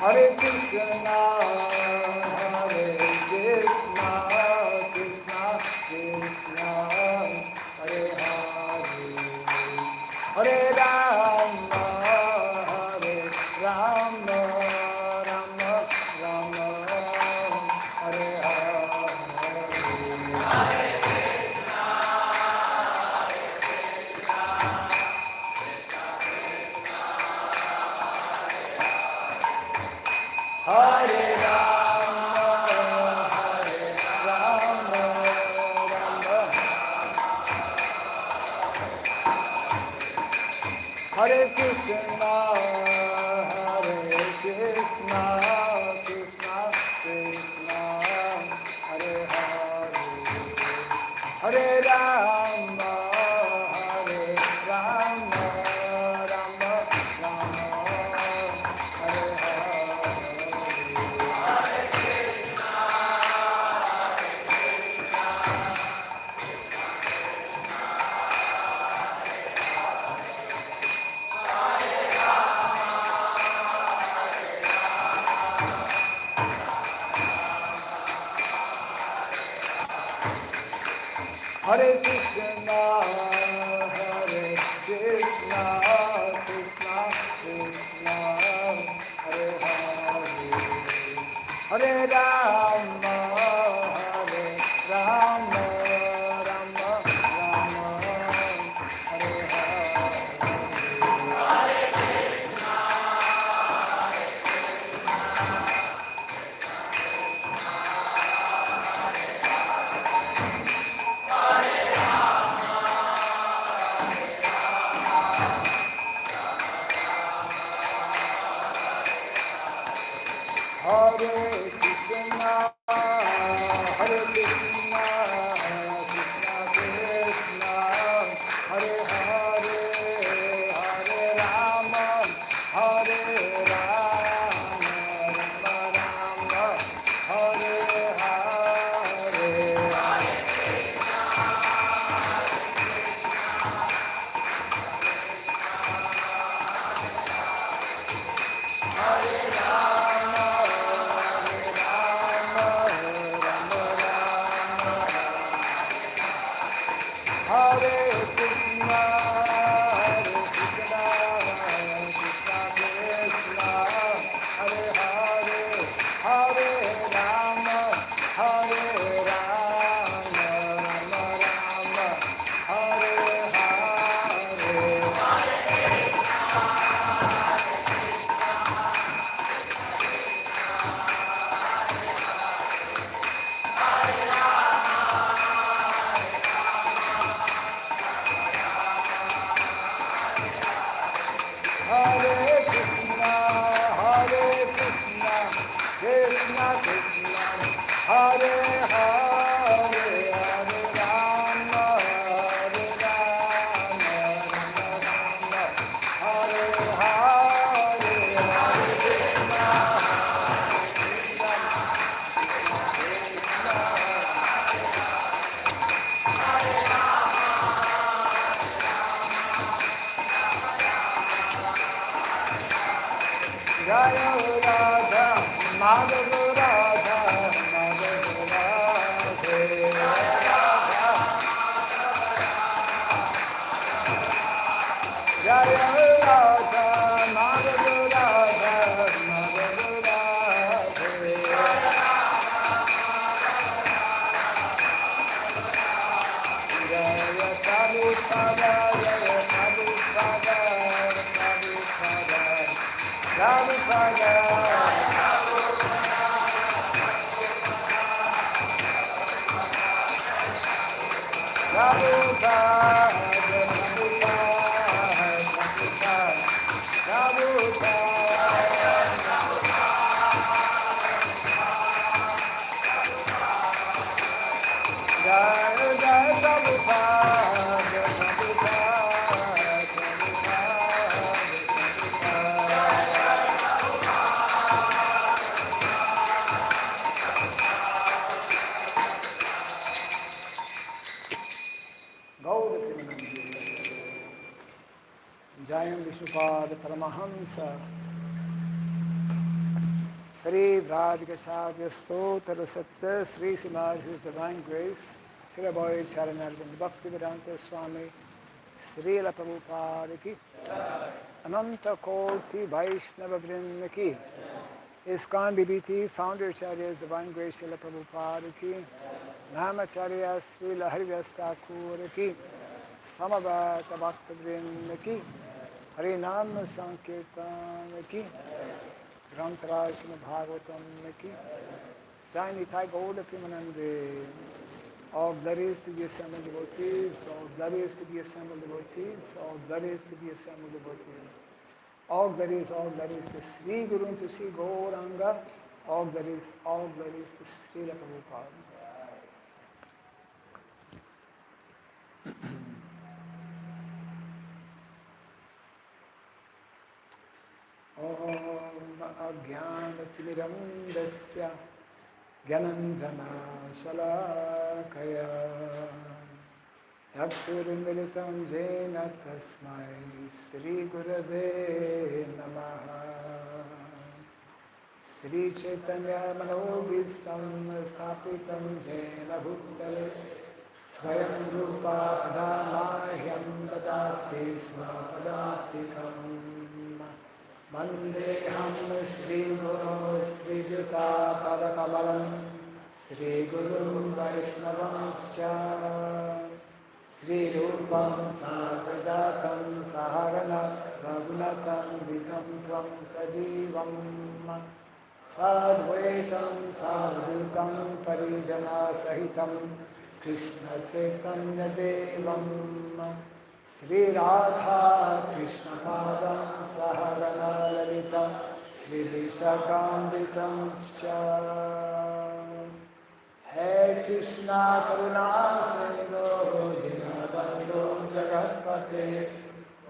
Hare Krishna, Hare Krishna, Krishna Krishna, Hare Hare, Hare Rama, Hare Rama, Rama Rama, Hare Hare. Hare Rama, Hare Rama, Rama. Hare Krishna, Hare Krishna, Krishna Krishna, Hare Hare, Hare Rama, Hare Rama, Rama Rama, Hare Hare Krishna, Hare Krishna, Krishna Krishna, Hare Hare, Hare Rama, Hare Rama, Rama Rama, Hare Hare Krishna, Hare Krishna, Krishna Krishna, Hare Hare, Hare Rama, Hare Rama, Rama Rama, Hare Hare. Hare Krishna, Hare Krishna, Krishna Krishna, Hare Hare, Hare Rama, Hare Rama, Rama Rama, Hare Hare Krishna, Hare Krishna, Krishna Krishna, Hare Hare, Hare Rama, Hare Rama, Rama Rama, Hare Hare, Hare Krishna, Jaya Radha, Madhava Radha, Madhava Radha, Jaya Radha, Madhava Radha, Madhava Radha, Jaya Prabhupada, Jaya Prabhupada, Prabhupada, Prabhupada, Prabhupada, Jayam Vishnupada Paramahamsa Hari Vrajgacharya Stotra Satta Sri Samaj His Divine Grace Srila Bhai Charanarvind Bhakti Vedanta Swami Srila Prabhupada Ki Ananta Koti Vaishnava Vrinda Ki ISKCON BBT Founder Acharya's Divine Grace Srila Prabhupada Ki Namacharya Srila Haridas Thakur Ki Samavata Bhakta Vrinda Ki Harinam Sankirtan Ki Grantaraj Srimad Bhagavatam Ki Jai Nitai Gauda Premanande. All glories to the assembled devotees, all glories to the assembled devotees, all glories to the assembled devotees. All glories to Sri Guru and to Sri Gauranga, all glories to Srila Prabhupada. Om Ajnanatirandasya Gyananjana Shalakaya Chakshurmilitam Jena Tasmai Sri Gurave Namaha Sri Chaitanya Manobhistam Sapitam Jena Bhuttale Swayam Rupa Padamahyam Dadati Swapadantikam Vandeham Shri Guru Sri Juta Padakamalam Sri Guru Vaishnavamscha Sri Rupam Sagrajatam Saharana Raghunatam Vidam Tvam Sajivam Sadvaitam Savadhutam Parijana Sahitam Krishna Chaitanya Devam Sri Radha Krishna Padam Saharana Lalita Sri Vishakanditam Scha Hey Krishna Karuna Sindhu Dinabandhu Jagatpate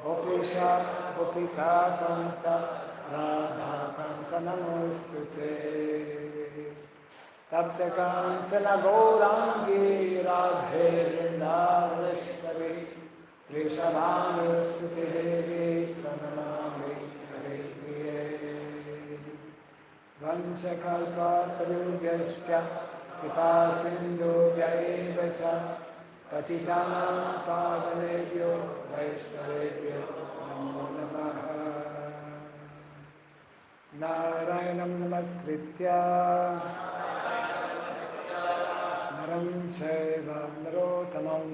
Gopisha Gopika Kanta Radha Kanta Namostute Tapta Kanchana Gaurangi Radhe Vrindavaneshwari Rishabhanu Suti Devi Pranamami Hare Priye Vanchakalpa Tarubhyascha Kripa Sindhu Vyaevacha Patitanam Pavanebhyo Vaishnavebhyo Namo Namaha Narayanam Namaskritya Naram Chaiva Narotamam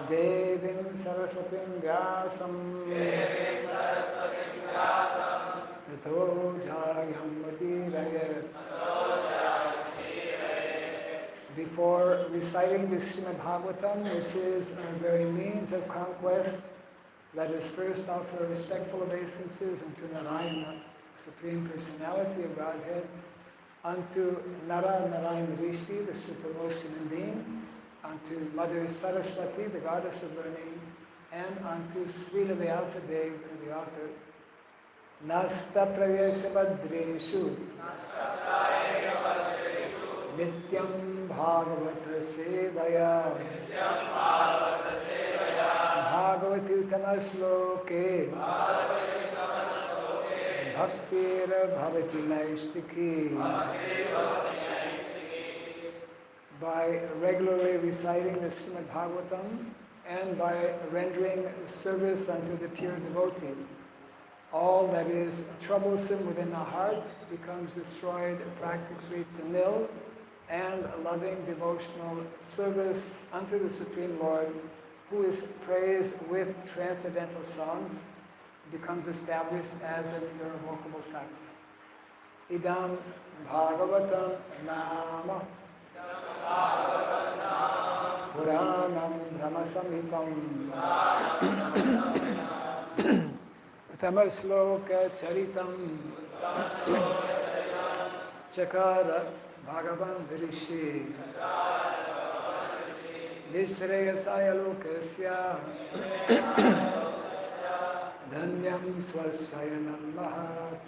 Devim Saraswatim Vyasam Tato Jayam Udirayat. Before reciting the Srimad Bhagavatam, which is our very means of conquest, let us first offer respectful obeisances unto Narayana, Supreme Personality of Godhead, unto Nara Narayana Rishi, the supremest human being, unto Mother Saraswati, the goddess of learning, and unto Srila Vyasadeva, the author. Nasta Prayesha Badreshu Nityam Bhagavata Sevaya Bhagavati Uttamasloke Bhaktir Bhavati Naistiki. By regularly reciting the Srimad Bhagavatam and by rendering service unto the pure devotee, all that is troublesome within the heart becomes destroyed practically to nil, and loving devotional service unto the Supreme Lord, who is praised with transcendental songs, becomes established as an irrevocable fact. Idam Bhagavatam Nama Puranam Brahmasamitam Uttamasloka Charitam Chakara Bhagavan Virishi Nishreyasaya Lokasya Dhanyam Swasayanam Mahat.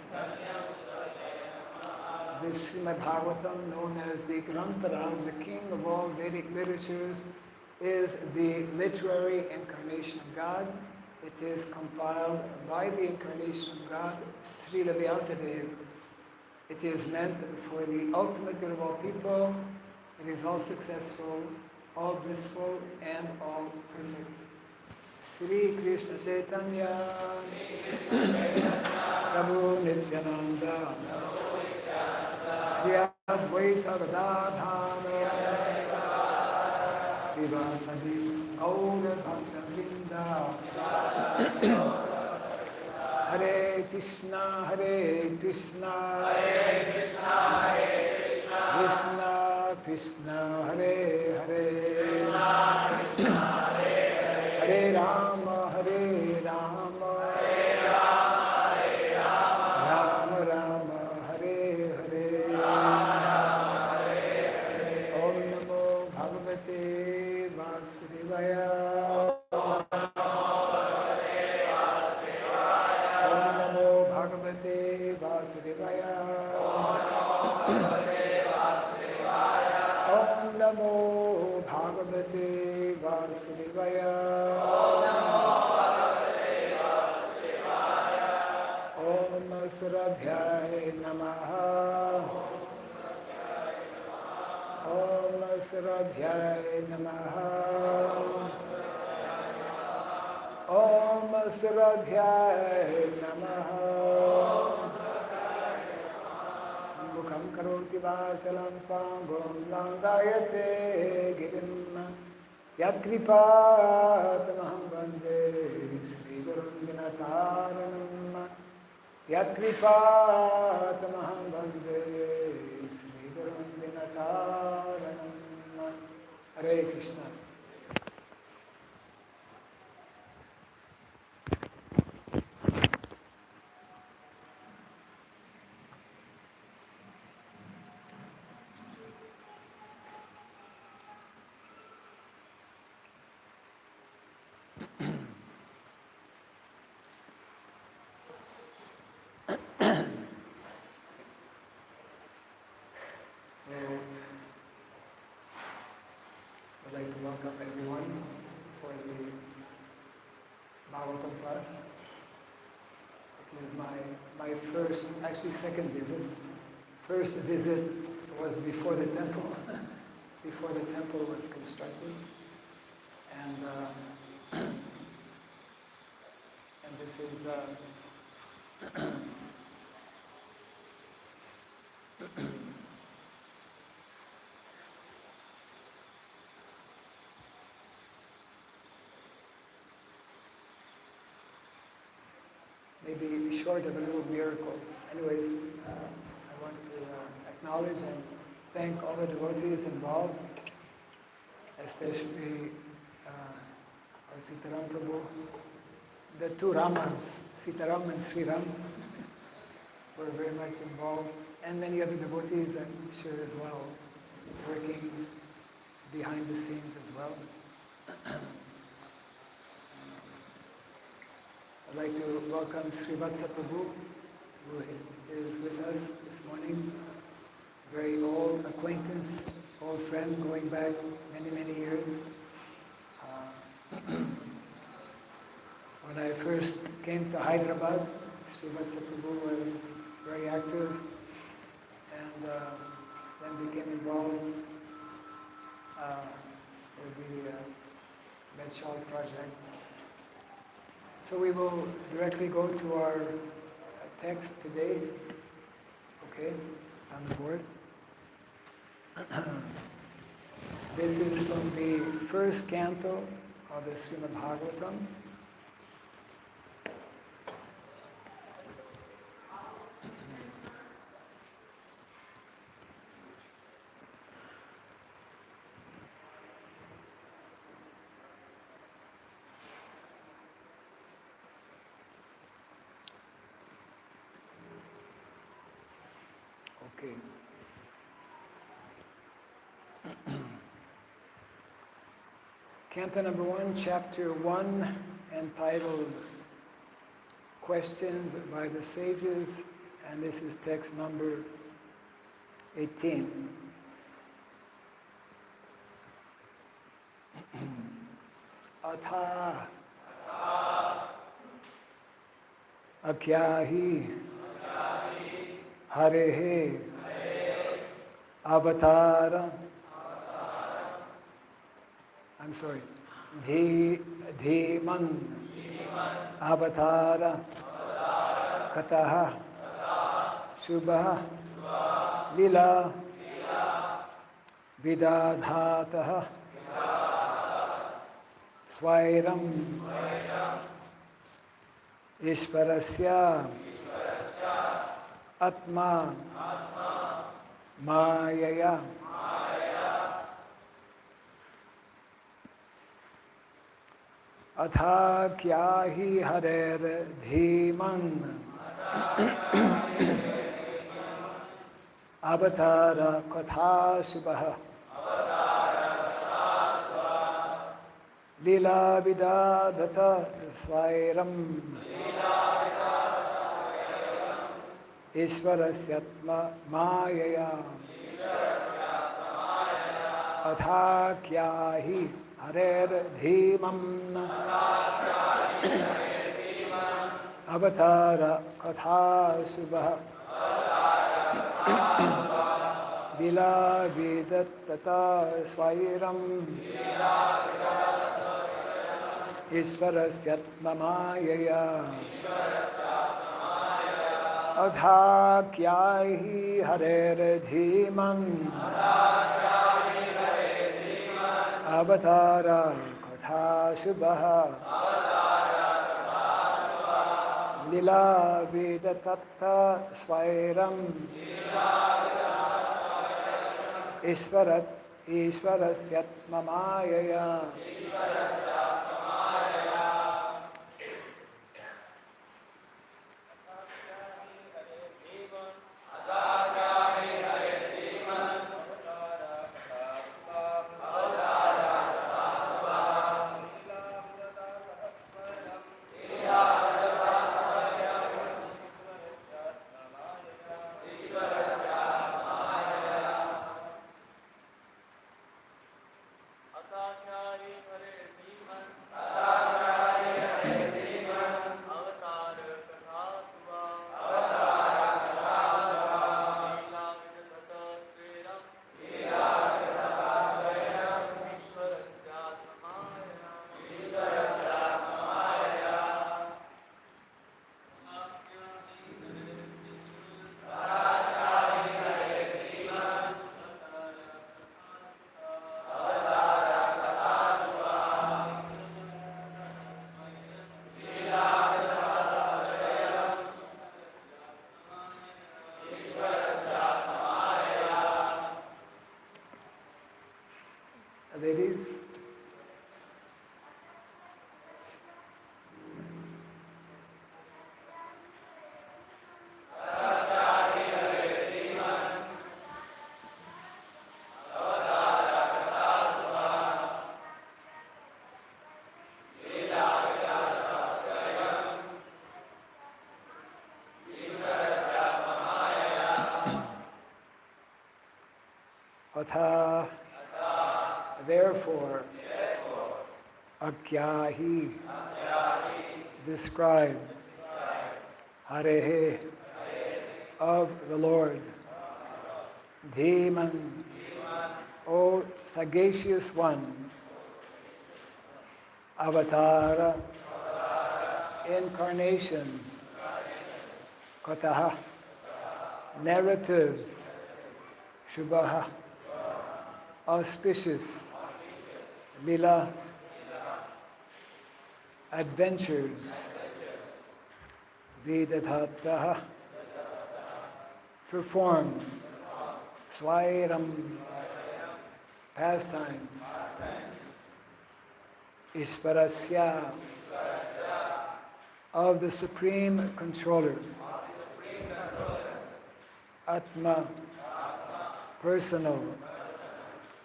This Srimad Bhagavatam, known as the Grantaraj, the king of all Vedic literatures, is the literary incarnation of God. It is compiled by the incarnation of God, Srila Vyasadeva. It is meant for the ultimate good of all people. It is all successful, all blissful, and all perfect. Sri Krishna Chaitanya, Prabhu Nityananda, Sri Advaita Gadadhara, Sri Vasadi Gaura Bhakta Vrinda, Hare Krishna, Hare Krishna, Krishna Krishna, Hare Hare, Hare Rama, Hare Rama, Rama Rama, Hare Hare. Om Namo Bhagavate Vasudevaya. Om Namo Bhagavate Vasudevaya. Om Namo Bhagavate Vasudevaya. Om Surabhyaya Namaha. Om Surabhyaya Namaha. Om Surabhyaya Namaha. Mukham karoti vasalam pangom langayate girim yat kripatamaham vande Sri Gurum Vinataranam yat kripatamaham vande Sri Gurum Vinataranam. Hare Krishna. I'd like to welcome everyone for the Bhagavatam class. It is my first, actually second visit. First visit was before the temple, before the temple was constructed. And this is maybe short of a little miracle. Anyways, I want to acknowledge and thank all the devotees involved, especially our Sitaram Prabhu. The two Ramas, Sitaram and Sri Ram, were very much involved, and many other devotees, I'm sure as well, working behind the scenes as well. I'd like to welcome Srivatsa Prabhu, who is with us this morning. Very old acquaintance, old friend, going back many, many years. When I first came to Hyderabad, Srivatsa Prabhu was very active and then became involved with the Medshal project. So we will directly go to our text today. Okay, it's on the board. This is from the first canto of the Srimad Bhagavatam. Okay. Canto number 1, chapter 1, entitled Questions by the Sages, and this is text number 18. Atha Akyahi Harehe Avatara. I'm sorry. Dhiman Avatara Kataha Shubha Lila Vidadhataha Swairam Ishvarasya Atma Mayaya. Atha kya hi harer dhiman avatara katha subha lila vidadata swairam ishvarasyatma mayaya. Atha kya hi harer dhimam avatara katha subha lila vidattata swairam ishvarasyatma mayaya. Atha kya hi harer dhiman avatara katha subha lila vidatatta swairam ishvarasyatma mayaya. Ladies, atha, therefore, akyahi, describe, harehe, of the Lord, dhiman, O sagacious one, avatara, incarnations, kataha, narratives, shubha, auspicious, lila, adventures, vidadhataha, performed, swairam, pastimes, isparasya, of the Supreme Controller, Atma, personal,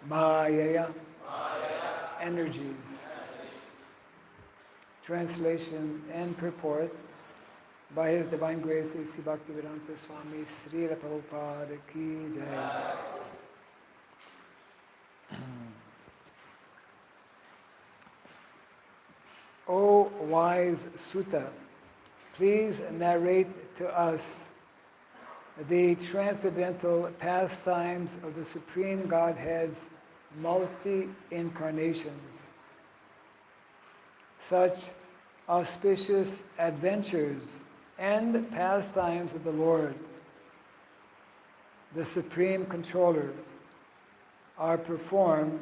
Mayaya, energies. Translation and purport by His Divine Grace, A.C. Bhaktivedanta Swami Srila Prabhupada Ki Jai. O wise Sutta, please narrate to us the transcendental pastimes of the Supreme Godhead's multi-incarnations, such auspicious adventures and pastimes of the Lord, the Supreme Controller, are performed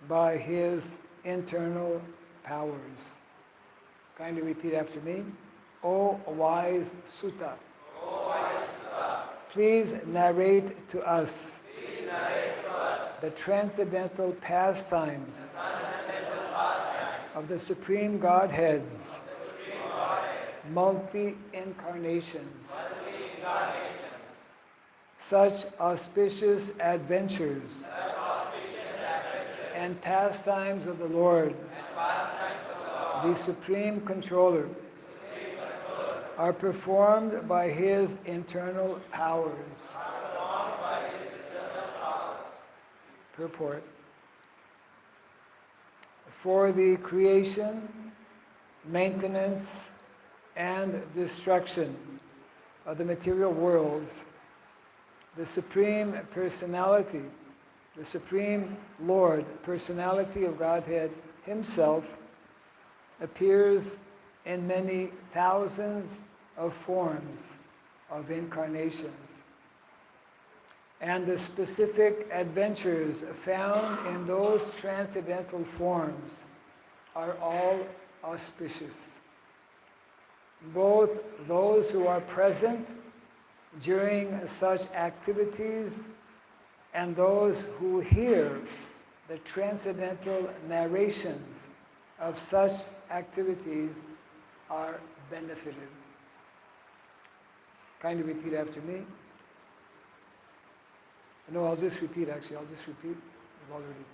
by His internal powers. Kindly repeat after me. O wise Sutta, please narrate to us the transcendental pastimes of the Supreme Godhead's multi-incarnations, such auspicious adventures and pastimes of the Lord, the Supreme Controller, are performed by His internal powers. Purport. For the creation, maintenance, and destruction of the material worlds, the Supreme Personality, the Supreme Lord, Personality of Godhead Himself, appears in many thousands of forms of incarnations. And the specific adventures found in those transcendental forms are all auspicious. Both those who are present during such activities and those who hear the transcendental narrations of such activities are benefited. Kindly repeat after me. No, I'll just repeat. I've already.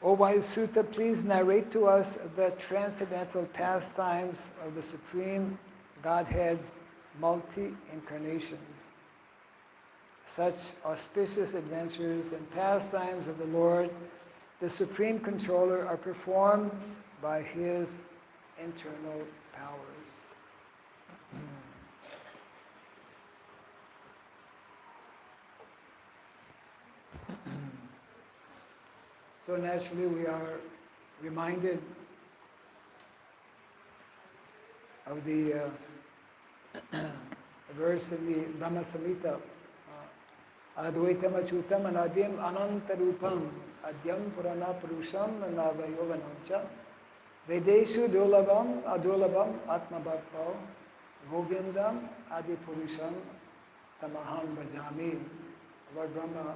O wise Sutta, please narrate to us the transcendental pastimes of the Supreme Godhead's multi-incarnations. Such auspicious adventures and pastimes of the Lord, the Supreme Controller, are performed by His internal powers. So naturally we are reminded of the verse in the Brahma Samhita, Advaitam Achutam Anadim Anantarupam Adyam Purana Purusham Navayovanamcha Vedeshu Dolabam Adolabam Atma Bhakto Govindam Adi Purusham Tamaham Bhajami. Lord Brahma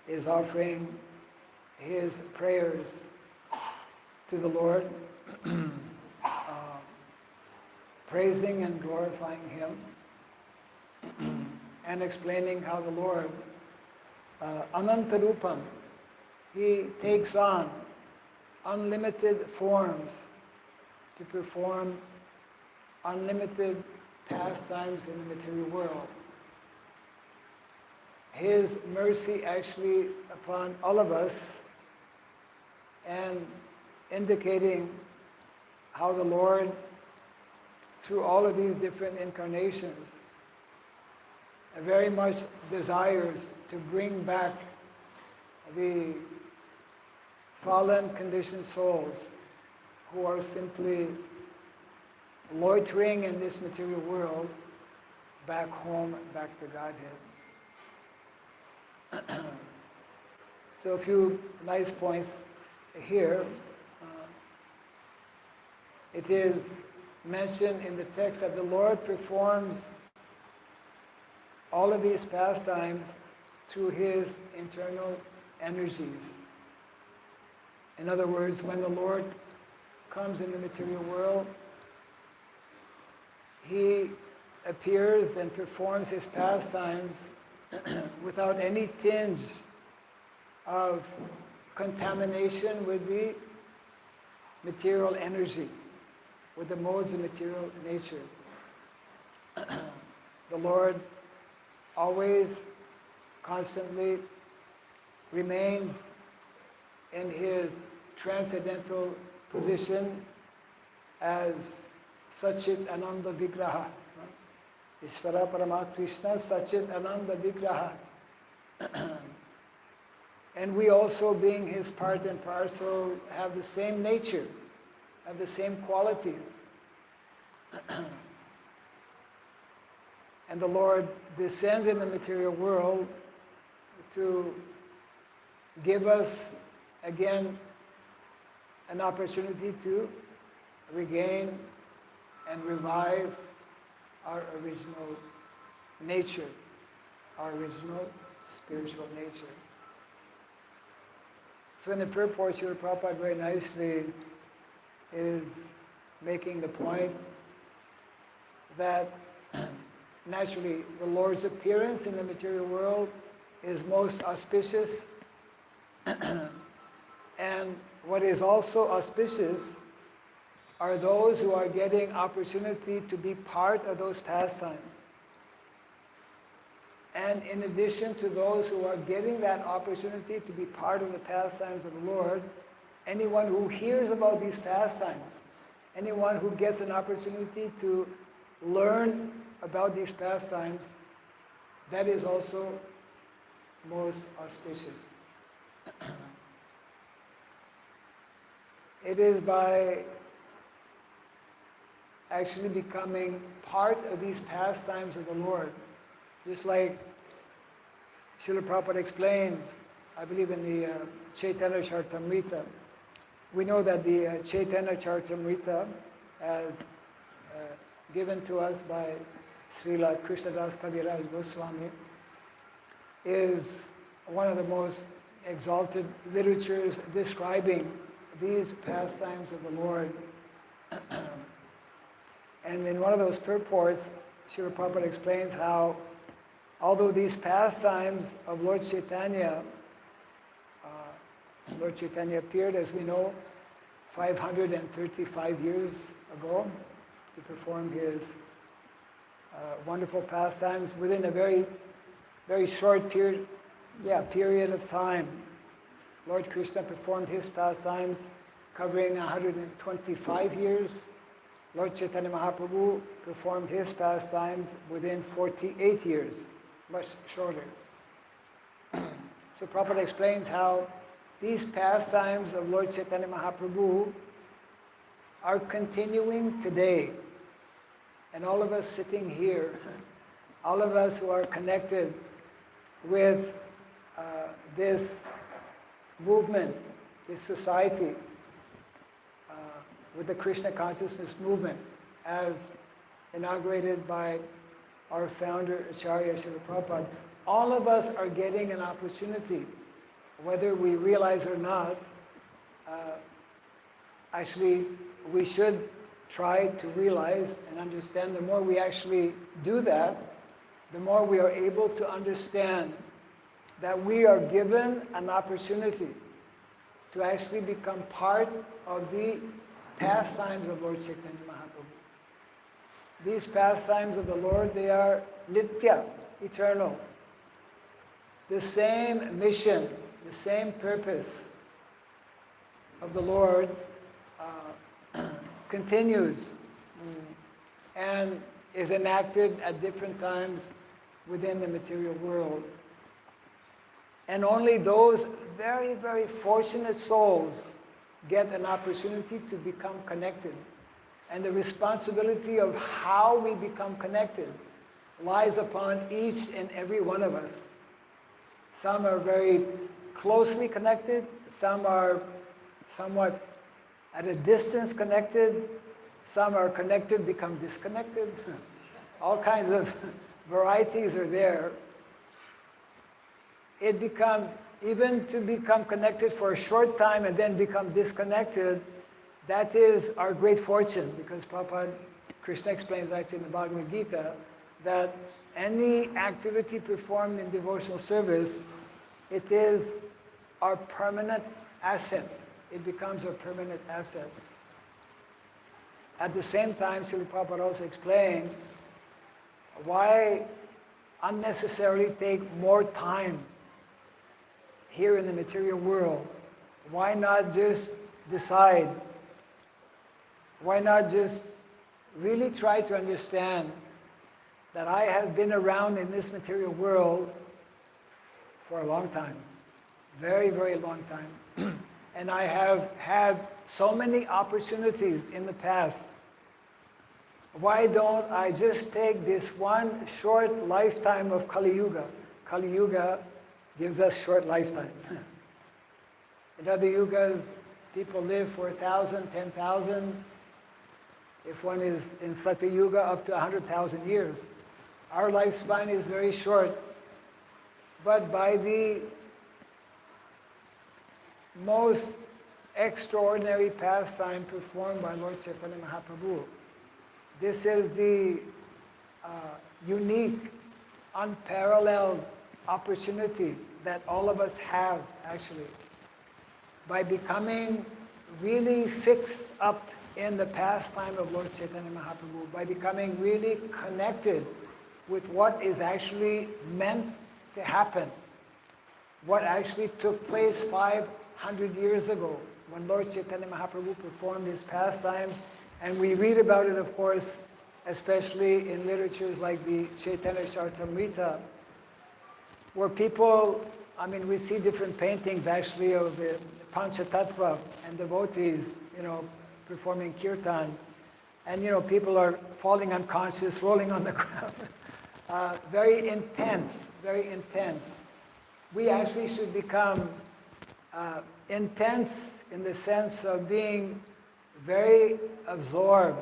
is offering his prayers to the Lord, praising and glorifying Him, and explaining how the Lord, Anantarupam, He takes on unlimited forms to perform unlimited pastimes in the material world. His mercy actually upon all of us, and indicating how the Lord, through all of these different incarnations, very much desires to bring back the fallen, conditioned souls who are simply loitering in this material world back home, back to Godhead. So a few nice points here. It is mentioned in the text that the Lord performs all of these pastimes through His internal energies. In other words, when the Lord comes in the material world, He appears and performs His pastimes without any tinge of contamination with the material energy, with the modes of material nature. The Lord always, constantly remains in His transcendental position as Sachit Ananda Vigraha. Ishvara Paramat Krishna Sachit Ananda Vigraha. And we also, being his part and parcel, have the same nature, have the same qualities. And the Lord descends in the material world to give us, again, an opportunity to regain and revive our original nature, our original spiritual nature. So in the purport, Srila Prabhupada very nicely is making the point that naturally the Lord's appearance in the material world is most auspicious, and what is also auspicious are those who are getting opportunity to be part of those pastimes. And in addition to those who are getting that opportunity to be part of the pastimes of the Lord, anyone who hears about these pastimes, anyone who gets an opportunity to learn about these pastimes, that is also most auspicious. It is by actually becoming part of these pastimes of the Lord. Just like Srila Prabhupada explains, I believe in the Chaitanya Charitamrita, we know that the Chaitanya Charitamrita, as given to us by Srila Krishnadas Kaviraj Goswami, is one of the most exalted literatures describing these pastimes of the Lord. And in one of those purports, Srila Prabhupada explains how, although these pastimes of Lord Chaitanya appeared, as we know, 535 years ago to perform his wonderful pastimes within a very, very short period of time. Lord Krishna performed his pastimes covering 125 years. Lord Chaitanya Mahaprabhu performed his pastimes within 48 years, much shorter. So Prabhupada explains how these pastimes of Lord Chaitanya Mahaprabhu are continuing today. And all of us sitting here, all of us who are connected with this movement, this society, with the Krishna consciousness movement, as inaugurated by our founder, Acharya Srila Prabhupada, all of us are getting an opportunity, whether we realize or not. Actually, we should try to realize and understand. The more we actually do that, the more we are able to understand that we are given an opportunity to actually become part of the pastimes of Lord Chaitanya Mahaprabhu. These pastimes of the Lord, they are nitya, eternal. The same mission, the same purpose of the Lord continues and is enacted at different times within the material world. And only those very, very fortunate souls get an opportunity to become connected. And the responsibility of how we become connected lies upon each and every one of us. Some are very closely connected, some are somewhat at a distance connected, some are connected, become disconnected. All kinds of varieties are there. It becomes, even to become connected for a short time and then become disconnected, that is our great fortune, because Prabhupada, Krishna explains actually in the Bhagavad Gita, that any activity performed in devotional service, it is our permanent asset. It becomes our permanent asset. At the same time, Srila Prabhupada also explained why unnecessarily take more time here in the material world. Why not just decide? Why not just really try to understand that I have been around in this material world for a long time, very, very long time. And I have had so many opportunities in the past. Why don't I just take this one short lifetime of Kali Yuga? Kali Yuga gives us short lifetime. In other yugas, people live for 1,000, 10,000. If one is in Satya Yuga, up to 100,000 years. Our lifespan is very short. But by the most extraordinary pastime performed by Lord Chaitanya Mahaprabhu, this is the unique, unparalleled opportunity that all of us have, actually, by becoming really fixed up in the pastime of Lord Chaitanya Mahaprabhu, by becoming really connected with what is actually meant to happen, what actually took place 500 years ago when Lord Chaitanya Mahaprabhu performed his pastimes. And we read about it, of course, especially in literatures like the Chaitanya Charitamrita, where people, we see different paintings actually of the Panchatattva and devotees, performing kirtan. And, people are falling unconscious, rolling on the ground. Very intense, very intense. We actually should become intense in the sense of being very absorbed.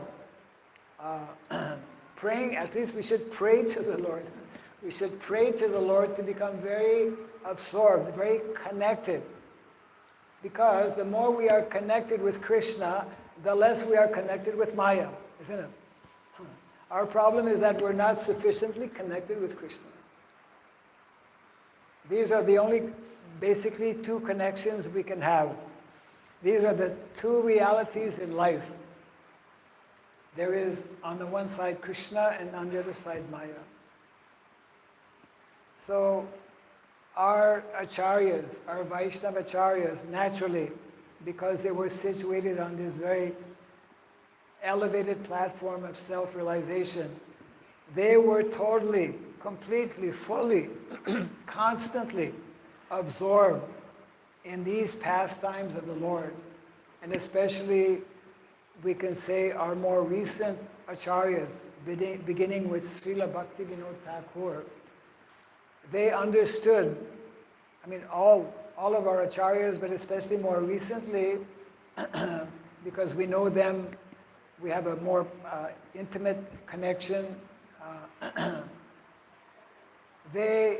Praying, at least we should pray to the Lord. We should pray to the Lord to become very absorbed, very connected. Because the more we are connected with Krishna, the less we are connected with Maya, isn't it? Our problem is that we're not sufficiently connected with Krishna. These are the only, basically, two connections we can have. These are the two realities in life. There is, on the one side, Krishna, and on the other side, Maya. So, our acharyas, our Vaishnava acharyas, naturally, because they were situated on this very elevated platform of self-realization, they were totally, completely, fully, constantly absorbed in these pastimes of the Lord. And especially, we can say our more recent acharyas, beginning with Srila Bhaktivinoda Thakur, they understood, all of our acharyas, but especially more recently, because we know them, we have a more intimate connection. They,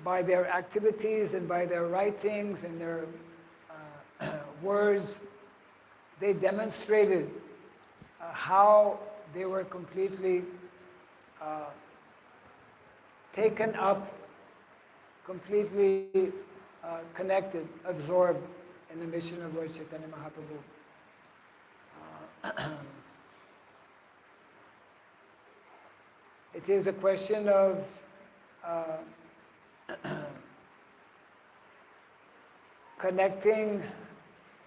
by their activities and by their writings and their words, they demonstrated how they were completely taken up, completely connected, absorbed in the mission of Lord Chaitanya Mahaprabhu. It is a question of connecting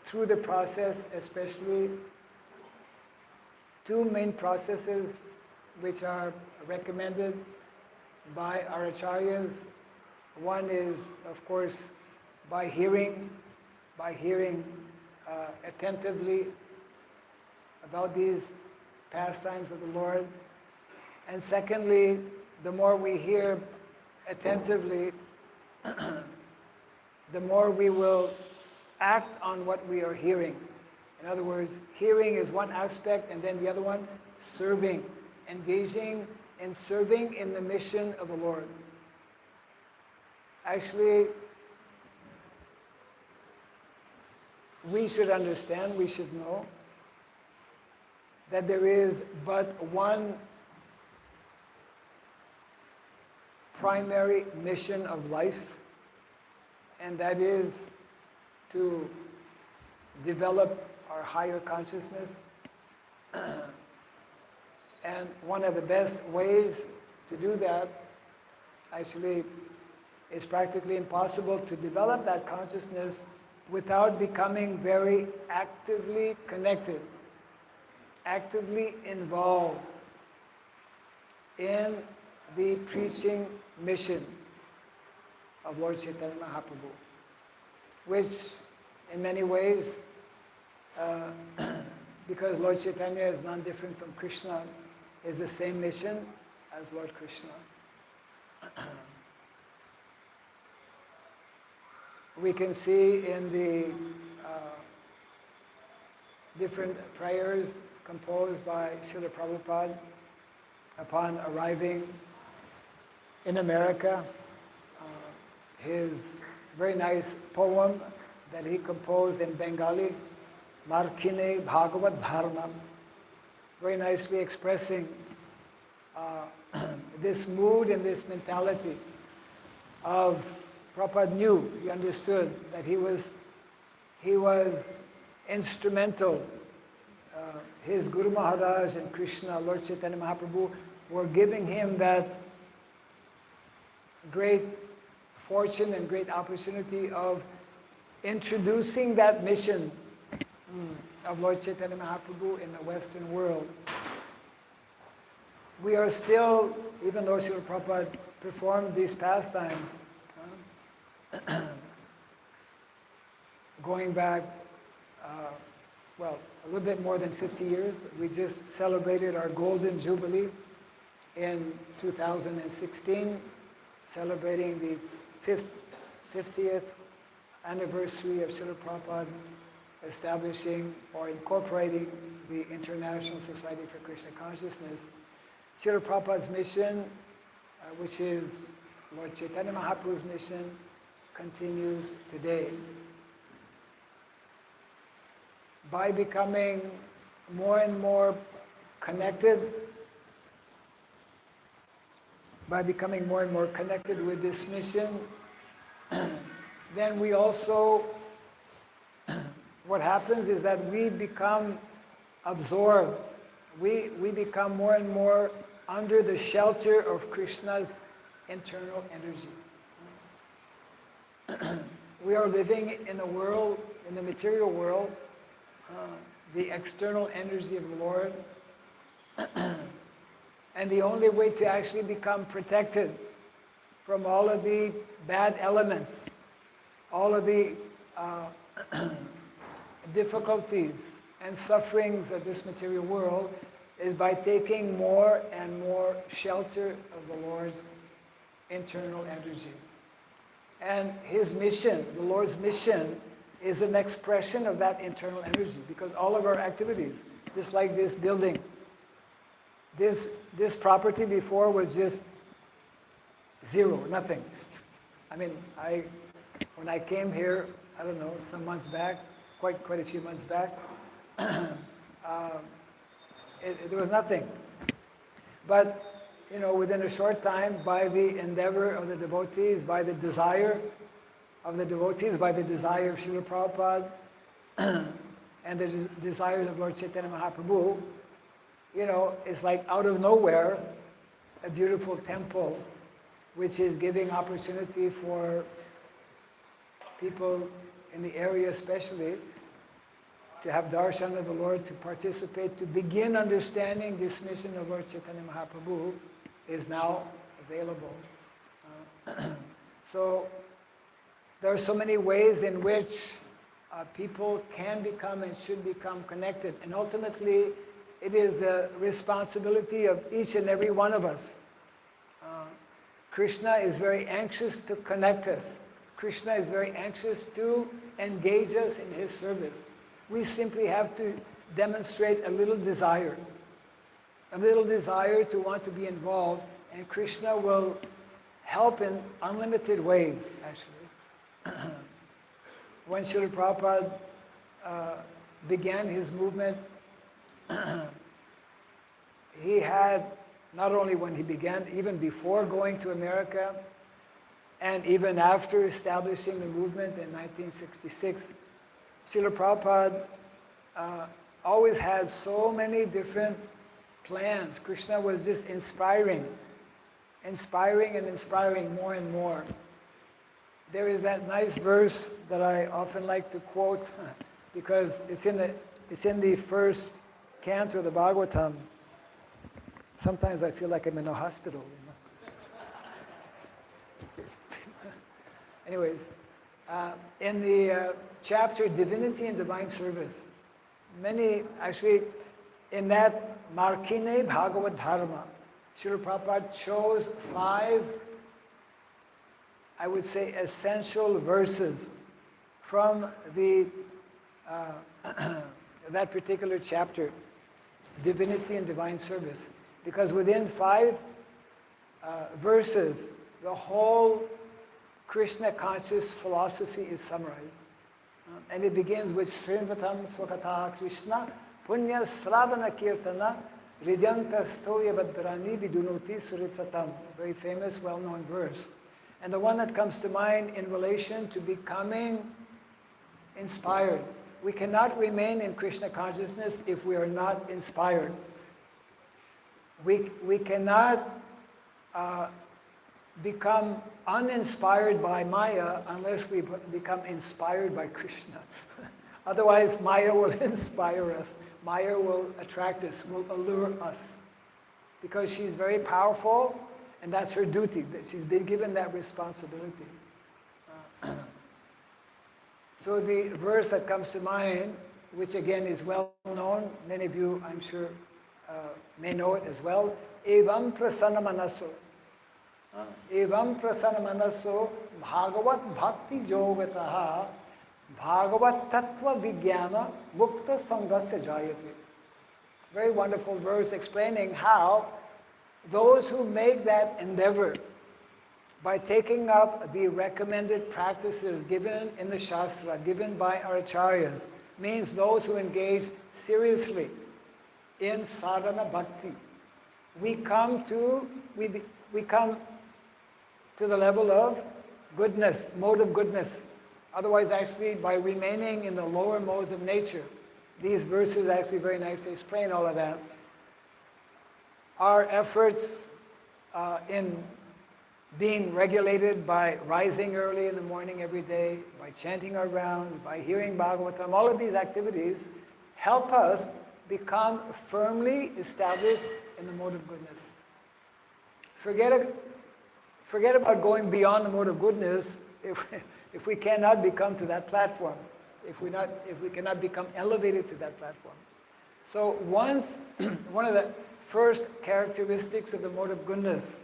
through the process, especially two main processes which are recommended by our acharyas. One is, of course, by hearing attentively about these pastimes of the Lord. And secondly, the more we hear attentively, the more we will act on what we are hearing. In other words, hearing is one aspect, and then the other one, serving, engaging in serving in the mission of the Lord. Actually, we should understand, we should know that there is but one primary mission of life, and that is to develop our higher consciousness. And one of the best ways to do that, actually, it's practically impossible to develop that consciousness without becoming very actively connected actively involved in the preaching mission of Lord Chaitanya Mahaprabhu, which in many ways, because Lord Chaitanya is none different from Krishna, is the same mission as Lord Krishna. We can see in the different prayers composed by Srila Prabhupada upon arriving in America, his very nice poem that he composed in Bengali, Markine Bhagavad Dharmam, very nicely expressing this mood and this mentality of Prabhupada knew, he understood that he was instrumental. His Guru Maharaj and Krishna, Lord Chaitanya Mahaprabhu, were giving him that great fortune and great opportunity of introducing that mission of Lord Chaitanya Mahaprabhu in the Western world. We are still, even though Srila Prabhupada performed these pastimes, going back, a little bit more than 50 years. We just celebrated our Golden Jubilee in 2016, celebrating the 50th anniversary of Srila Prabhupada establishing or incorporating the International Society for Krishna Consciousness. Srila Prabhupada's mission, which is Lord Chaitanya Mahaprabhu's mission, continues today. By becoming more and more connected, with this mission, then we also, what happens is that we become absorbed. We become more and more under the shelter of Krishna's internal energy. We are living in a world, in the material world, the external energy of the Lord. And the only way to actually become protected from all of the bad elements, all of the difficulties and sufferings of this material world, is by taking more and more shelter of the Lord's internal energy. And his mission, the Lord's mission, is an expression of that internal energy, because all of our activities, just like this building, this property before was just zero, nothing. I mean, when I came here, I don't know, some months back, quite a few months back, there was nothing. But, within a short time, by the endeavor of the devotees, by the desire of the devotees, by the desire of Srila Prabhupada, and the desires of Lord Chaitanya Mahaprabhu, it's like out of nowhere, a beautiful temple, which is giving opportunity for people in the area especially to have darshan of the Lord, to participate, to begin understanding this mission of Lord Chaitanya Mahaprabhu, is now available. So there are so many ways in which people can become and should become connected. And ultimately, it is the responsibility of each and every one of us. Krishna is very anxious to connect us. Krishna is very anxious to engage us in his service. We simply have to demonstrate a little desire to want to be involved, and Krishna will help in unlimited ways, actually. When Srila Prabhupada began his movement, he had, not only when he began, even before going to America, and even after establishing the movement in 1966, Srila Prabhupada always had so many different plans. Krishna was just inspiring more and more. There is that nice verse that I often like to quote because it's in the first canto of the Bhagavatam, sometimes I feel like I'm in a hospital. Anyways, in the chapter Divinity and Divine Service, actually, in that Markine Bhagavad Dharma, Srila Prabhupada chose 5, I would say, essential verses from that particular chapter, Divinity and Divine Service. Because within 5 verses, the whole Krishna conscious philosophy is summarized. And it begins with Srinvatam Swakata Krishna Punya Sravana Kirtana Ridyanta Stoya Badrani Vidunoti Suritsatam. Very famous, well-known verse. And the one that comes to mind in relation to becoming inspired. We cannot remain in Krishna consciousness if we are not inspired. We cannot become uninspired by Maya unless we become inspired by Krishna. Otherwise, Maya will inspire us. Maya will attract us, will allure us. Because she's very powerful, and that's her duty. She's been given that responsibility. So the verse that comes to mind, which again is well known, many of you, I'm sure, may know it as well, Evam prasana manaso. Evam prasana manaso bhagavat bhakti yogataha bhagavat tattva vijnana mukta sangasya jayate. Very wonderful verse explaining how those who make that endeavor by taking up the recommended practices given in the Shastra, given by our acharyas, means those who engage seriously in sadhana bhakti. We come to the level of goodness, mode of goodness. Otherwise, actually, by remaining in the lower modes of nature, these verses actually very nicely explain all of that. Our efforts in being regulated by rising early in the morning every day, by chanting our rounds, by hearing Bhagavatam, all of these activities help us become firmly established in the mode of goodness. Forget about going beyond the mode of goodness if we cannot become to that platform, if we cannot become elevated to that platform. So one of the first characteristics of the mode of goodness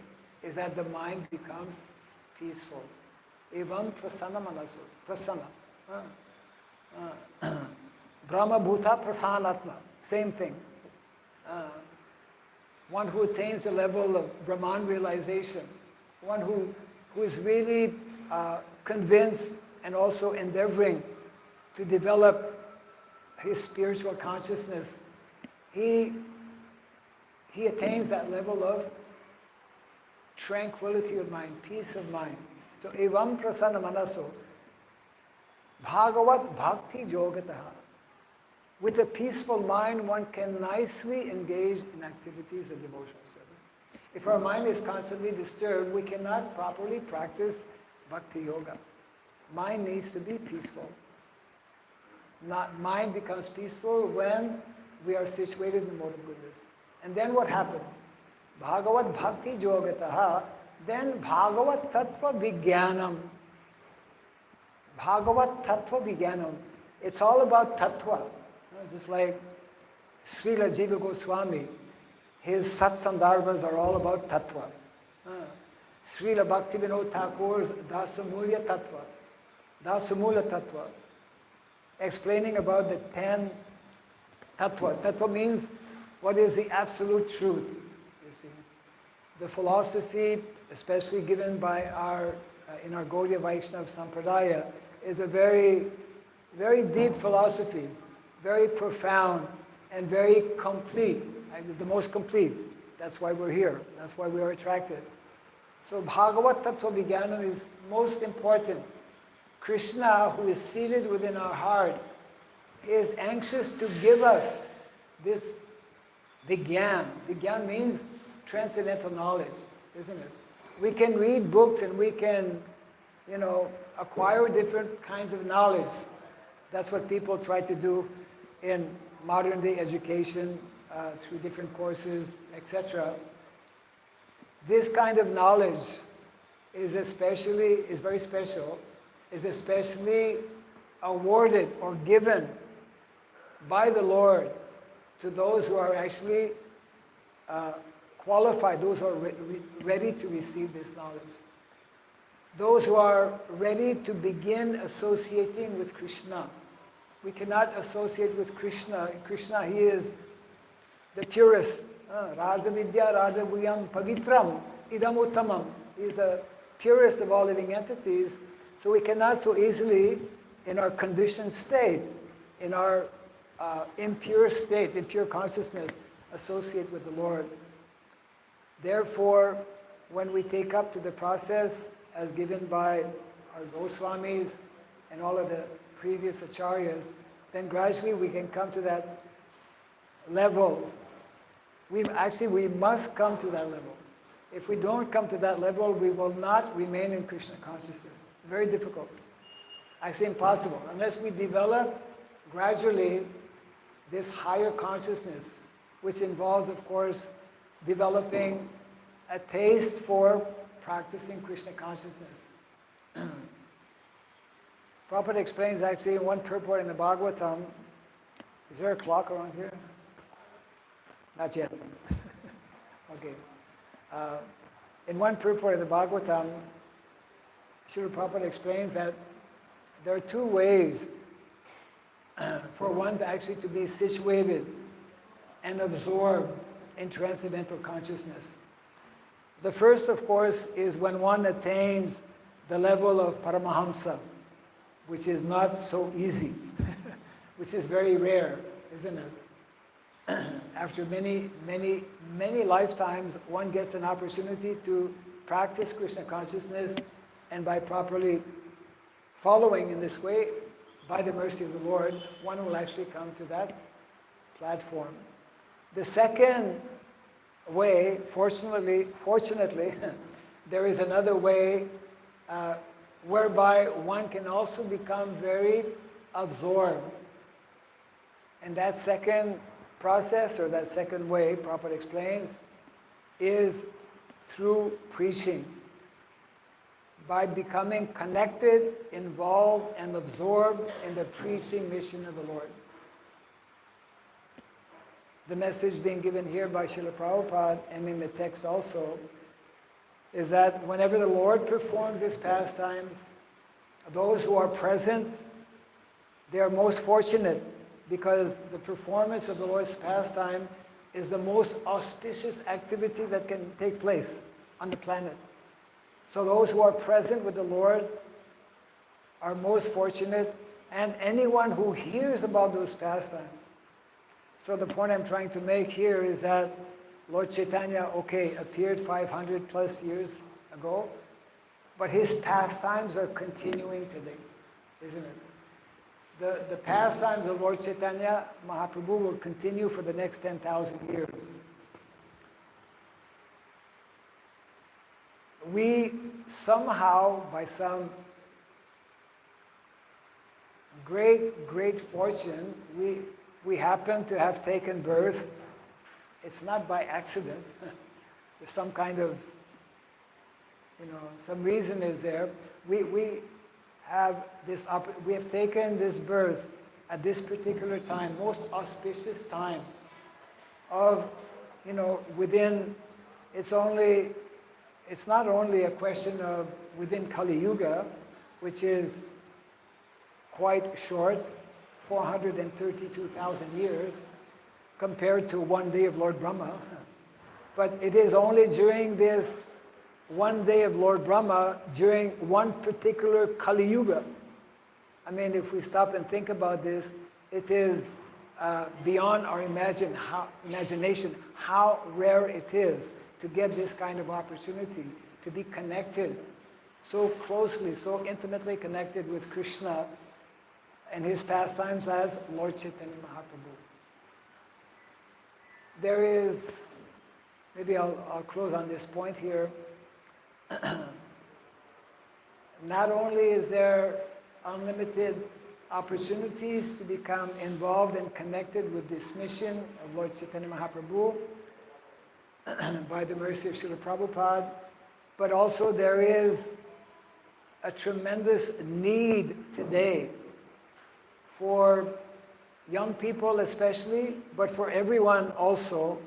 is that the mind becomes peaceful. Evam prasana manaso. Prasana. Brahma bhuta prasanatma. Same thing. One who attains the level of Brahman realization. One who is really convinced and also endeavoring to develop his spiritual consciousness. He attains that level of tranquility of mind, peace of mind. So, evam prasana manaso, bhagavat bhakti yogataha. With a peaceful mind, one can nicely engage in activities of devotional service. If our mind is constantly disturbed, we cannot properly practice bhakti yoga. Mind needs to be peaceful. Mind becomes peaceful when we are situated in the mode of goodness. And then what happens? Bhagavat bhakti yogataha, then Bhagavat tattva vijnanam. Bhagavat tattva vijnanam. It's all about tattva. Just like Srila Jiva Goswami, his satsandarbhas are all about tattva. Srila Bhaktivinoda Thakur's Dasamulya tattva. Dasamula tattva. Explaining about the 10 tattva. Tattva means what is the absolute truth. You see, the philosophy, especially given by in our Gaudiya Vaishnava Sampradaya, is a very, very deep philosophy, very profound, and very complete. The most complete. That's why we're here. That's why we are attracted. So Bhagavat Tattva Vijnanam is most important. Krishna, who is seated within our heart, is anxious to give us this Vijnan. Vijnan means transcendental knowledge, isn't it? We can read books and we can, acquire different kinds of knowledge. That's what people try to do in modern day education through different courses, etc. This kind of knowledge is very special, is especially awarded or given by the Lord to those who are actually qualified, those who are ready to receive this knowledge. Those who are ready to begin associating with Krishna. We cannot associate with Krishna. Krishna, he is the purest. Raja Vidya, Raja Guyam, Pavitram, Idam Uttamam. He is the purest of all living entities. So we cannot so easily, in our conditioned state, in our impure state, impure consciousness, associate with the Lord. Therefore, when we take up to the process as given by our Goswamis and all of the previous acharyas, then gradually we can come to that level. We must come to that level. If we don't come to that level, we will not remain in Krishna consciousness. Very difficult. Actually impossible. Unless we develop gradually this higher consciousness, which involves, of course, developing a taste for practicing Krishna consciousness. Prabhupada explains actually in one purport in the Bhagavatam. Is there a clock around here? Not yet. Okay. In one purport in the Bhagavatam, Srila Prabhupada explains that there are two ways for one to actually to be situated and absorbed in transcendental consciousness. The first, of course, is when one attains the level of Paramahamsa, which is not so easy, which is very rare, isn't it? After many, many, many lifetimes, one gets an opportunity to practice Krishna consciousness, and by properly following in this way, by the mercy of the Lord, one will actually come to that platform. The second way, fortunately, there is another way whereby one can also become very absorbed. And that second process, or that second way, Prabhupada explains, is through preaching. By becoming connected, involved, and absorbed in the preaching mission of the Lord. The message being given here by Srila Prabhupada, and in the text also, is that whenever the Lord performs His pastimes, those who are present, they are most fortunate, because the performance of the Lord's pastime is the most auspicious activity that can take place on the planet. So those who are present with the Lord are most fortunate, and anyone who hears about those pastimes. So the point I'm trying to make here is that Lord Chaitanya, appeared 500 plus years ago, but His pastimes are continuing today, isn't it? The pastimes of Lord Chaitanya Mahaprabhu will continue for the next 10,000 years. We somehow, by some great fortune, we happen to have taken birth. It's not by accident. There's some kind of, some reason is there. We have taken this birth at this particular time, most auspicious time of, within, it's not only a question of within Kali Yuga, which is quite short, 432,000 years, compared to one day of Lord Brahma. But it is only during this one day of Lord Brahma, during one particular Kali Yuga. I mean, if we stop and think about this, it is beyond our imagination how rare it is to get this kind of opportunity, to be connected so closely, so intimately connected with Krishna and His pastimes as Lord Chaitanya Mahaprabhu. There is, maybe I'll close on this point here. Not only is there unlimited opportunities to become involved and connected with this mission of Lord Chaitanya Mahaprabhu by the mercy of Srila Prabhupada, but also there is a tremendous need today for young people especially, but for everyone also,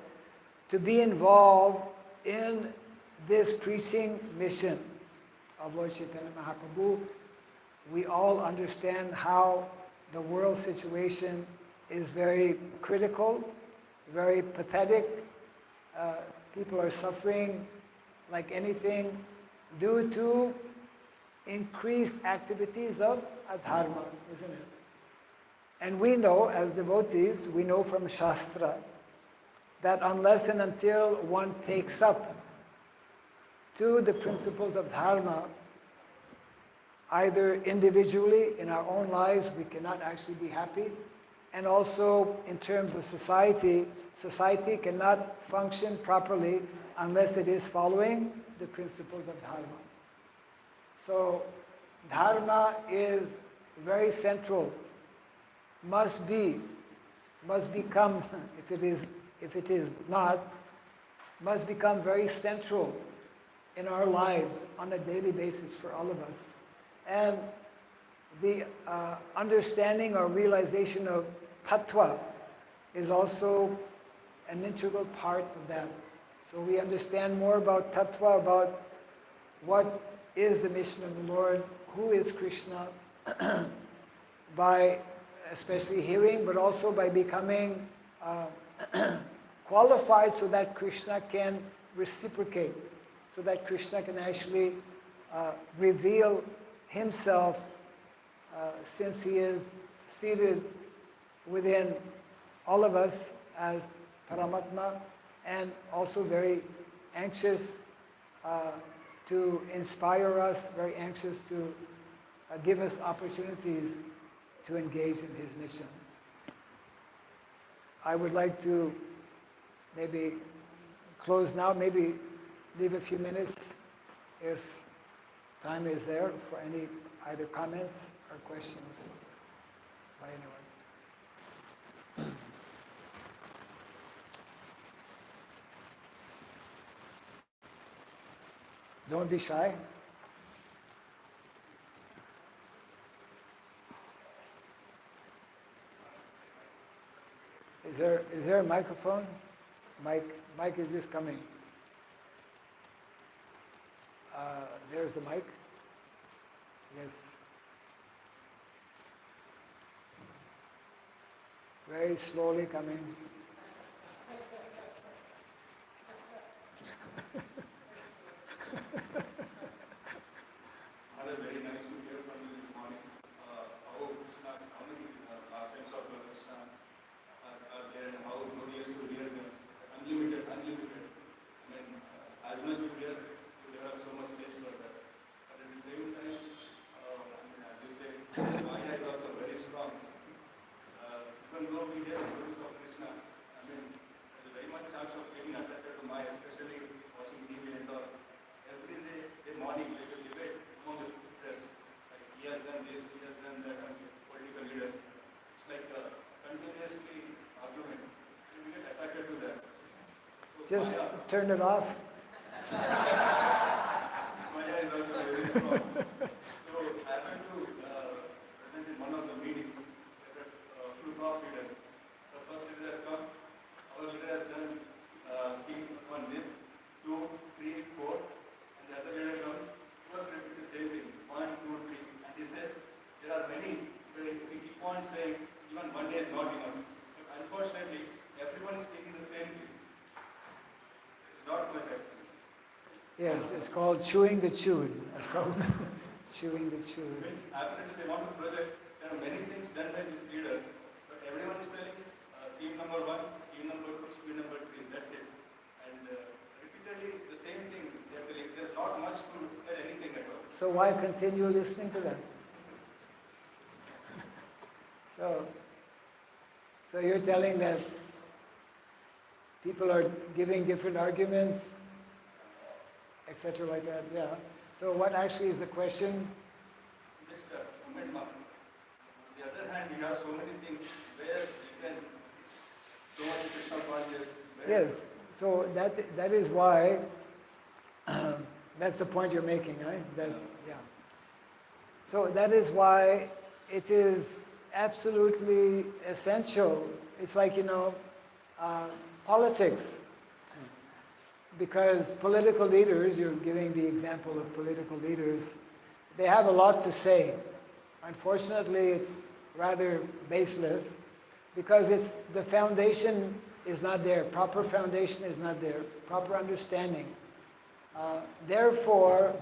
to be involved in this preaching mission of Lord Chaitanya Mahaprabhu. We all understand how the world situation is very critical, very pathetic. People are suffering like anything due to increased activities of adharma, isn't it? And we know, as devotees, we know from Shastra, that unless and until one takes up to the principles of dharma, either individually in our own lives, we cannot actually be happy, and also in terms of society, society cannot function properly unless it is following the principles of dharma. So dharma is very central, must become, if it is not, must become very central in our lives on a daily basis for all of us. And the understanding or realization of tattva is also an integral part of that. So we understand more about tattva, about what is the mission of the Lord, who is Krishna, by especially hearing, but also by becoming qualified so that Krishna can reciprocate, so that Krishna can actually reveal himself since he is seated within all of us as Paramatma, and also very anxious to inspire us, very anxious to give us opportunities to engage in his mission. I would like to maybe close now, maybe leave a few minutes if time is there for any either comments or questions by anyone. Don't be shy. Is there a microphone? Mic is just coming. There's the mic. Yes. Very slowly coming. Very nice to hear from you this morning. How Krishna, how many aspects of Krishna are there, and how glorious to hear them. Unlimited. I mean, as much you hear, you develop so much taste for that. But at the same time, as you say, Maya is also very strong. Even though we hear the glories of Krishna, I mean, there's very much chance of getting attracted to Maya, especially watching TV and all. Every day morning, they will debate among the scriptures. Like, he has done this, he has done that, and political leaders. It's like a continuously argument. And we get attracted to that. So Just Maya, turn it off. Maya is also very strong. So I happened to present in one of the meetings that a few top leaders. The first leader has come. Our leader has done scheme 1 dip, 2, 3, 4. And the other leader comes. He was repeating the same thing. 1, 2, 3. And he says, there are many. We keep on saying, even 1 day is not enough. But unfortunately, everyone is speaking the same thing. It's not much actually. Yes, it's called chewing the chewed. It's called chewing the chewed. Means apparently they want to project, there are many things done by this leader, but everyone is telling scheme number 1, scheme number 2, scheme number 3, that's it. And repeatedly the same thing, they are telling, there's not much to tell anything at all. So why continue listening to them? So you're telling that people are giving different arguments, etc. like that, yeah. So what actually is the question? Just comment on the other we have so many things where we can so much Krishna consciousness. Yes. So that is why that's the point you're making, right? That, yeah. So that is why it is absolutely essential. It's like, politics. Because political leaders, you're giving the example of political leaders, they have a lot to say. Unfortunately, it's rather baseless because the foundation is not there. Proper foundation is not there. Proper understanding. Therefore,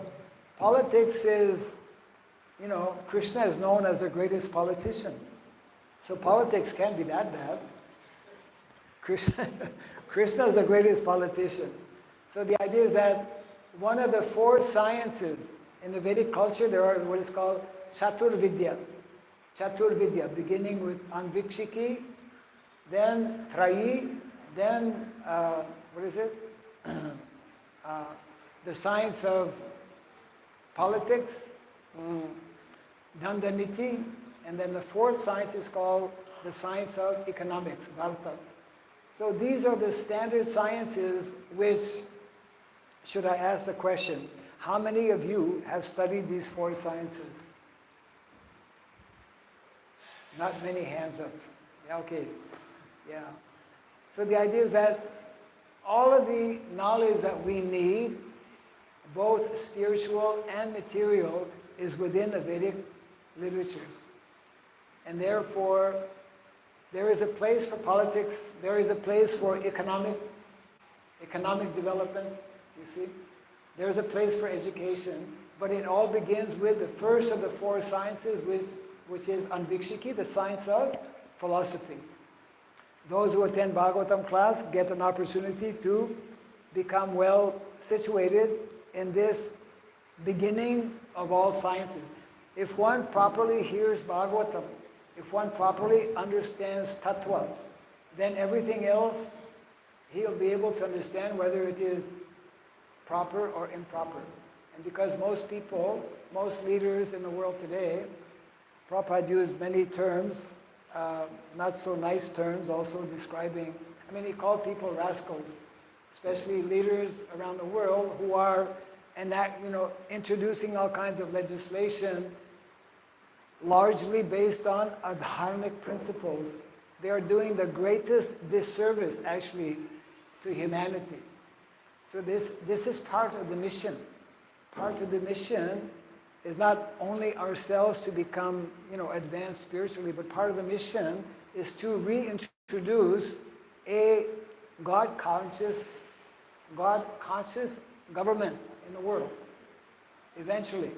politics is, Krishna is known as the greatest politician. So politics can't be that bad. Krishna is the greatest politician. So the idea is that one of the four sciences in the Vedic culture, there are what is called Chaturvidya. Chaturvidya, beginning with Anvikshiki, then Trayi, then, what is it? The science of politics, Dandaniti, and then the fourth science is called the science of economics, Varta. So these are the standard sciences which, should I ask the question, how many of you have studied these four sciences? Not many hands up. Yeah, okay. Yeah. So the idea is that all of the knowledge that we need, both spiritual and material, is within the Vedic literatures. And therefore, there is a place for politics, there is a place for economic development, you see. There is a place for education, but it all begins with the first of the four sciences, which is Anvikshiki, the science of philosophy. Those who attend Bhagavatam class get an opportunity to become well situated in this beginning of all sciences. If one properly hears Bhagavatam, if one properly understands tattva, then everything else he'll be able to understand whether it is proper or improper. And because most people, most leaders in the world today, Prabhupada used many terms, not so nice terms, also describing, he called people rascals, especially leaders around the world who are introducing all kinds of legislation largely based on adharmic principles. They are doing the greatest disservice, actually, to humanity. So this is part of the mission. Part of the mission is not only ourselves to become, advanced spiritually, but part of the mission is to reintroduce a God-conscious government in the world, eventually.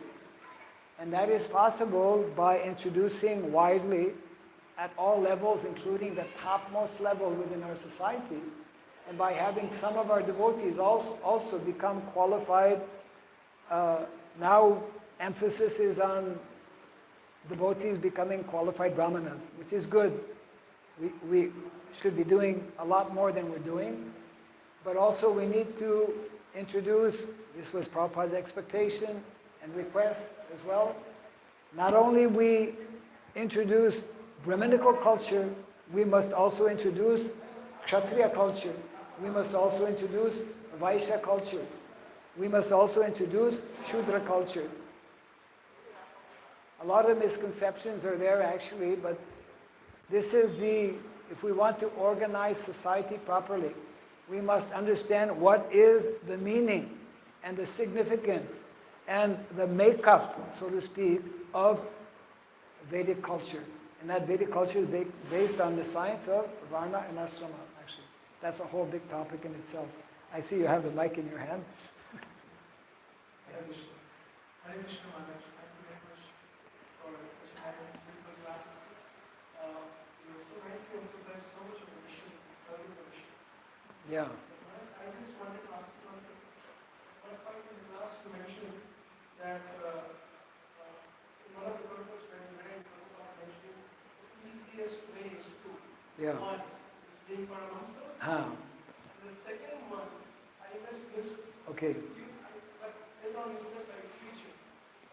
And that is possible by introducing widely at all levels, including the topmost level within our society, and by having some of our devotees also become qualified. Now emphasis is on devotees becoming qualified brahmanas, which is good. We should be doing a lot more than we're doing, but also we need to introduce, this was Prabhupada's expectation and request as well, not only we introduce Brahminical culture, we must also introduce Kshatriya culture. We must also introduce Vaishya culture. We must also introduce Shudra culture. A lot of misconceptions are there actually, but this is if we want to organize society properly, we must understand what is the meaning and the significance and the makeup, so to speak, of Vedic culture. And that Vedic culture is based on the science of Varna and Asrama, actually. That's a whole big topic in itself. I see you have the mic in your hand. Hare Krishna. Hare Krishna Maharaj. Thank you very much for such a nice, beautiful class. You so nicely emphasized so much of the mission, serving the mission. Yeah. I just wanted to ask you one thing. One point in the class you mentioned that in one of the purposes when you read Prabhupada mentioning the easiest way is to one is being Paramahamsa. The second one, I just missed. Okay. But then on yourself like preaching.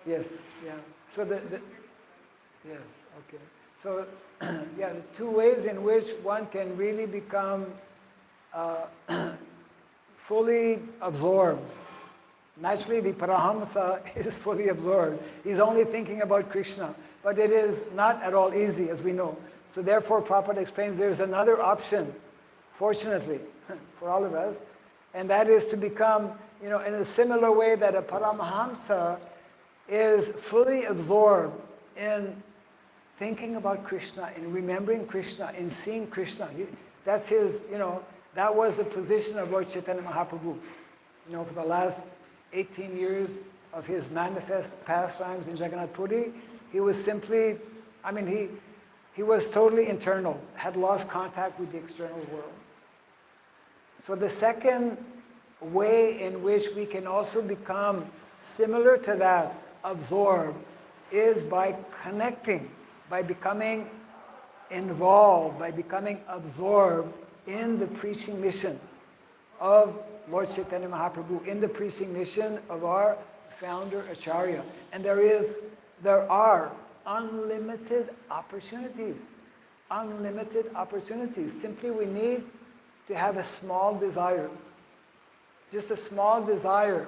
Yes, yeah. So yes, okay. So, yeah, the two ways in which one can really become fully absorbed. Naturally, the Paramahamsa is fully absorbed. He's only thinking about Krishna. But it is not at all easy, as we know. So therefore, Prabhupada explains there's another option, fortunately, for all of us, and that is to become, in a similar way that a Paramahamsa is fully absorbed in thinking about Krishna, in remembering Krishna, in seeing Krishna. That's his, that was the position of Lord Chaitanya Mahaprabhu. For the last 18 years of his manifest pastimes in Jagannath Puri, he was simply, he was totally internal, had lost contact with the external world. So the second way in which we can also become similar to that, absorbed, is by connecting, by becoming involved, by becoming absorbed in the preaching mission of Lord Chaitanya Mahaprabhu, in the preaching mission of our founder Acharya. And there are unlimited opportunities. Unlimited opportunities. Simply we need to have a small desire. Just a small desire.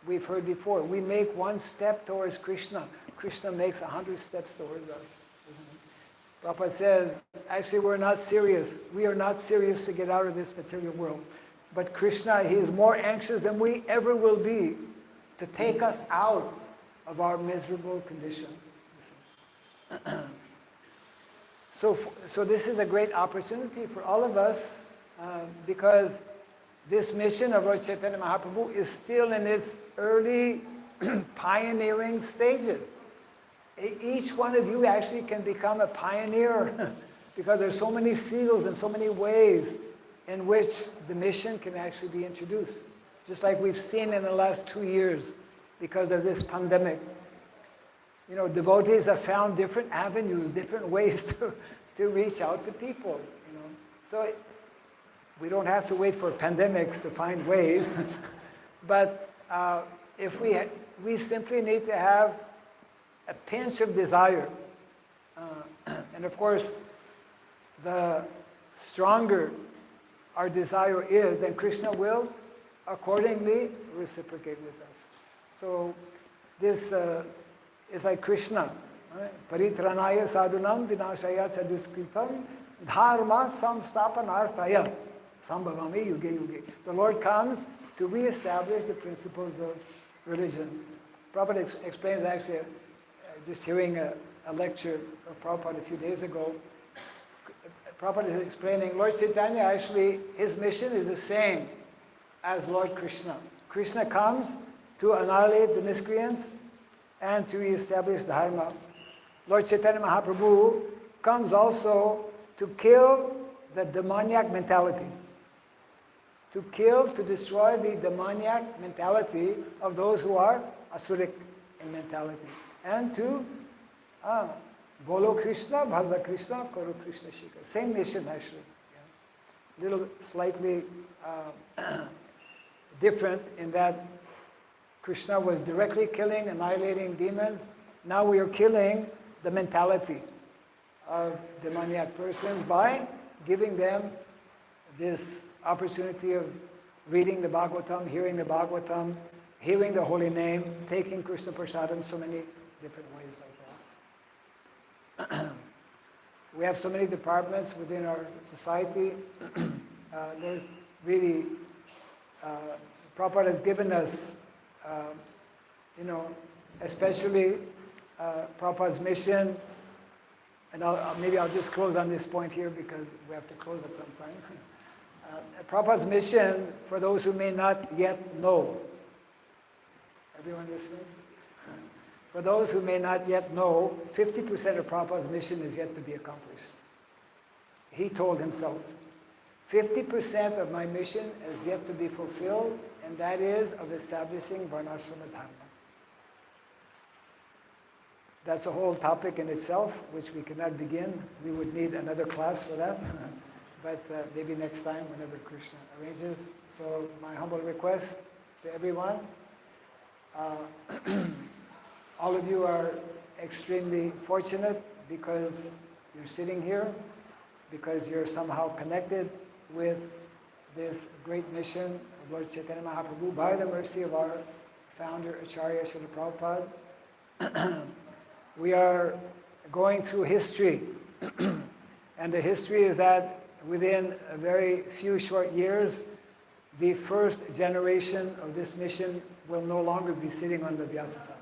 We've heard before, we make one step towards Krishna. Krishna makes 100 steps towards us. Prabhupada says, actually we're not serious. We are not serious to get out of this material world. But Krishna, he is more anxious than we ever will be to take us out of our miserable condition. So this is a great opportunity for all of us because this mission of Lord Chaitanya Mahaprabhu is still in its early pioneering stages. Each one of you actually can become a pioneer because there's so many fields and so many ways in which the mission can actually be introduced. Just like we've seen in the last 2 years because of this pandemic. Devotees have found different avenues, different ways to reach out to people. So we don't have to wait for pandemics to find ways, but if we simply need to have a pinch of desire. And of course, the stronger our desire is, then Krishna will accordingly reciprocate with us. So this is like Krishna. Paritranaya sadhunam vinashaya chaduskritam dharma samstapanarthaya sambhavami yuge yuge. The Lord comes to reestablish the principles of religion. Prabhupada explains actually, just hearing a lecture of Prabhupada a few days ago, Prabhupada is explaining, Lord Chaitanya actually, his mission is the same as Lord Krishna. Krishna comes to annihilate the miscreants and to reestablish the dharma. Lord Chaitanya Mahaprabhu comes also to kill the demoniac mentality. To kill, to destroy the demoniac mentality of those who are asuric in mentality. And to Bolo Krishna, Bhaja Krishna, Koro Krishna Shikha. Same mission actually. Little slightly different in that Krishna was directly killing, annihilating demons. Now we are killing the mentality of demoniac persons by giving them this opportunity of reading the Bhagavatam, hearing the Bhagavatam, hearing the holy name, taking Krishna Prasadam, so many different ways like that. We have so many departments within our society. There's really, Prabhupada has given us, especially Prabhupada's mission, and maybe I'll just close on this point here because we have to close at some time. Prabhupada's mission, for those who may not yet know, everyone listening? For those who may not yet know, 50% of Prabhupada's mission is yet to be accomplished. He told himself, 50% of my mission is yet to be fulfilled, and that is of establishing Varnashrama Dharma. That's a whole topic in itself, which we cannot begin. We would need another class for that. But maybe next time, whenever Krishna arranges. So my humble request to everyone, all of you are extremely fortunate because you're sitting here, because you're somehow connected with this great mission of Lord Chaitanya Mahaprabhu by the mercy of our founder Acharya Srila Prabhupada. We are going through history, and the history is that within a very few short years, the first generation of this mission will no longer be sitting on the Vyasasana.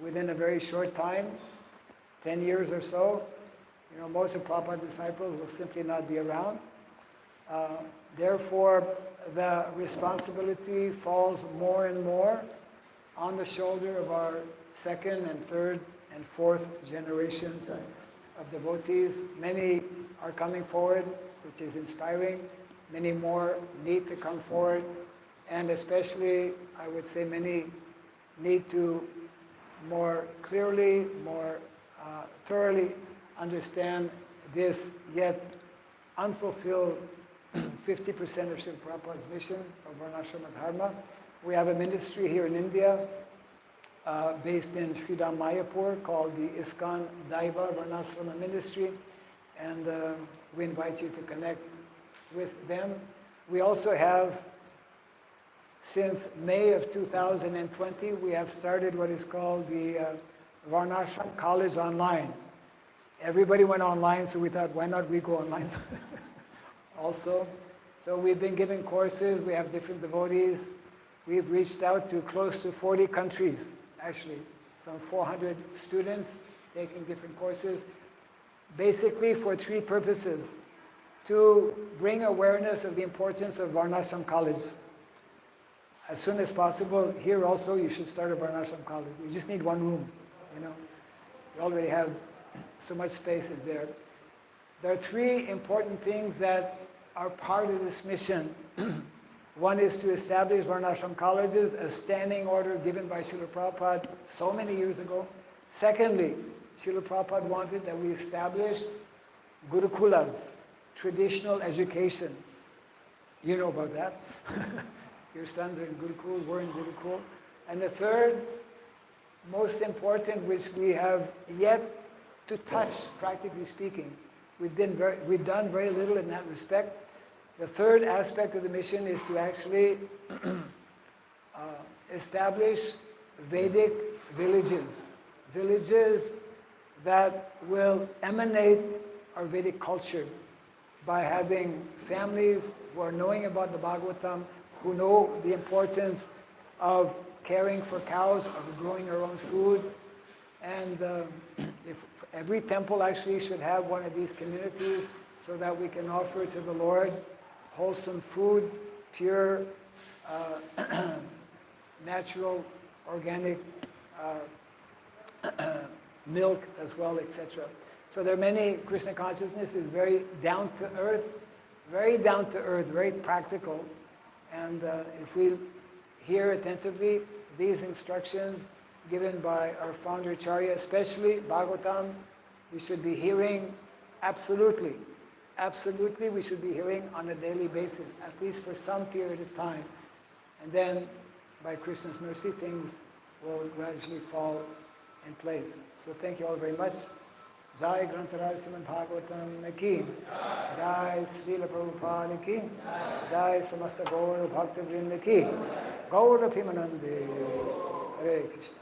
Within a very short time, 10 years or so, most of Prabhupada's disciples will simply not be around. Therefore, the responsibility falls more and more on the shoulder of our second and third and fourth generation of devotees. Many are coming forward, which is inspiring. Many more need to come forward. And especially, I would say many need to more clearly, more thoroughly understand this yet unfulfilled 50% of Srila Prabhupada's mission of Varnashrama Dharma. We have a ministry here in India based in Sridham Mayapur called the ISKCON Daiva Varnashrama Ministry, and we invite you to connect with them. We also have, since May of 2020, we have started what is called the Varnashram College Online. Everybody went online, so we thought, why not we go online also? So we've been giving courses, we have different devotees. We've reached out to close to 40 countries, actually. Some 400 students taking different courses, basically for three purposes. To bring awareness of the importance of Varnashram College. As soon as possible, here also you should start a Varnashram College. We just need one room, We already have so much space is there. There are three important things that are part of this mission. One is to establish Varnashram colleges, a standing order given by Srila Prabhupada so many years ago. Secondly, Srila Prabhupada wanted that we establish Gurukulas, traditional education. You know about that. Your sons are in Gurukul, we're in Gurukul. And the third, most important, which we have yet to touch, practically speaking. We've done very little in that respect. The third aspect of the mission is to actually establish Vedic villages. Villages that will emanate our Vedic culture by having families who are knowing about the Bhagavatam, who know the importance of caring for cows, of growing our own food. And if every temple actually should have one of these communities so that we can offer to the Lord wholesome food, pure, natural, organic milk as well, etc. So there are many, Krishna consciousness is very down to earth, very practical. And if we hear attentively these instructions given by our founder Acharya, especially Bhagavatam, we should be hearing absolutely we should be hearing on a daily basis, at least for some period of time. And then, by Krishna's mercy, things will gradually fall in place. So thank you all very much. Jai Grantaraj Srimad Bhagavatam ki, Jai Srila Prabhupada ki, Jai Samasta Gaura Bhakta Vrinda ki, Gaura Pimanande, Hare Krishna.